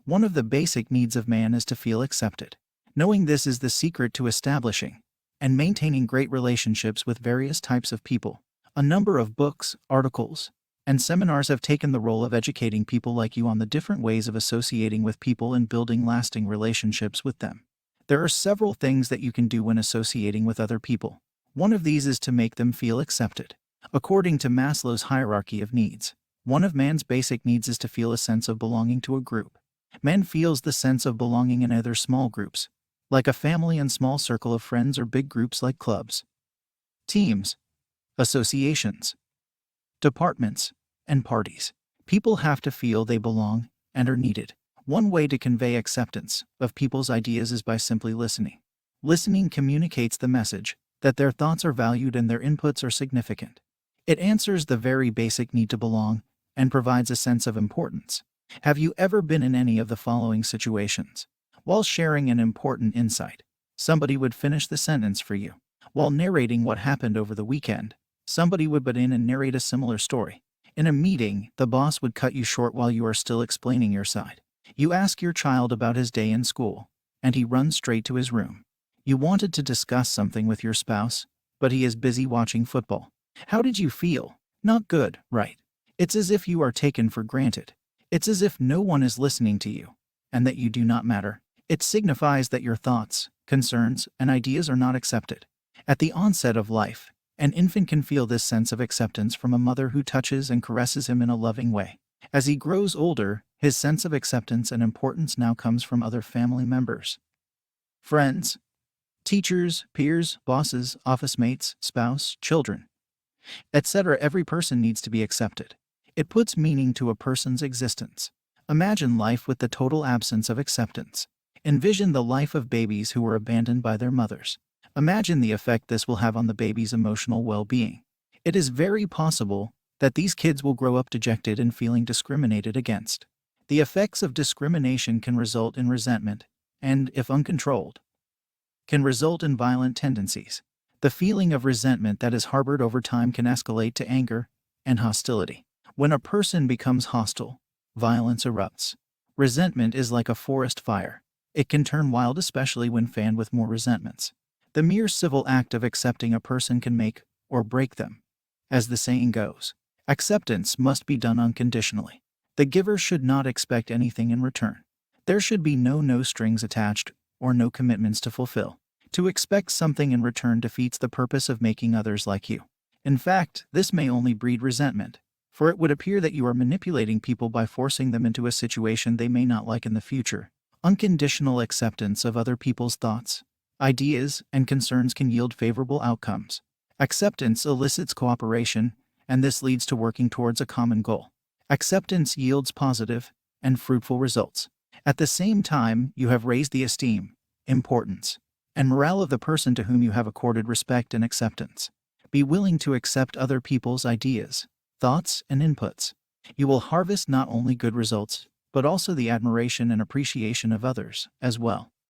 One of the basic needs of man is to feel accepted. Knowing this is the secret to establishing and maintaining great relationships with various types of people. A number of books, articles, and seminars have taken the role of educating people like you on the different ways of associating with people and building lasting relationships with them. There are several things that you can do when associating with other people. One of these is to make them feel accepted. According to Maslow's hierarchy of needs, one of man's basic needs is to feel a sense of belonging to a group. Man feels the sense of belonging in either small groups, like a family and small circle of friends, or big groups like clubs, teams, associations, departments, and parties. People have to feel they belong and are needed. One way to convey acceptance of people's ideas is by simply listening. Listening communicates the message that their thoughts are valued and their inputs are significant. It answers the very basic need to belong and provides a sense of importance. Have you ever been in any of the following situations? While sharing an important insight, somebody would finish the sentence for you. While narrating what happened over the weekend, somebody would butt in and narrate a similar story. In a meeting, the boss would cut you short while you are still explaining your side. You ask your child about his day in school, and he runs straight to his room. You wanted to discuss something with your spouse, but he is busy watching football. How did you feel? Not good, right? It's as if you are taken for granted. It's as if no one is listening to you, and that you do not matter. It signifies that your thoughts, concerns, and ideas are not accepted. At the onset of life, an infant can feel this sense of acceptance from a mother who touches and caresses him in a loving way. As he grows older, his sense of acceptance and importance now comes from other family members, friends, teachers, peers, bosses, office mates, spouse, children, etc. Every person needs to be accepted. It puts meaning to a person's existence. Imagine life with the total absence of acceptance. Envision the life of babies who were abandoned by their mothers. Imagine the effect this will have on the baby's emotional well-being. It is very possible that these kids will grow up dejected and feeling discriminated against. The effects of discrimination can result in resentment, and, if uncontrolled, can result in violent tendencies. The feeling of resentment that is harbored over time can escalate to anger and hostility. When a person becomes hostile, violence erupts. Resentment is like a forest fire. It can turn wild, especially when fanned with more resentments. The mere civil act of accepting a person can make or break them. As the saying goes, acceptance must be done unconditionally. The giver should not expect anything in return. There should be no strings attached or no commitments to fulfill. To expect something in return defeats the purpose of making others like you. In fact, this may only breed resentment, for it would appear that you are manipulating people by forcing them into a situation they may not like in the future. Unconditional acceptance of other people's thoughts, ideas, and concerns can yield favorable outcomes. Acceptance elicits cooperation, and this leads to working towards a common goal. Acceptance yields positive and fruitful results. At the same time, you have raised the esteem, importance, and morale of the person to whom you have accorded respect and acceptance. Be willing to accept other people's ideas, thoughts, and inputs. You will harvest not only good results, but also the admiration and appreciation of others as well.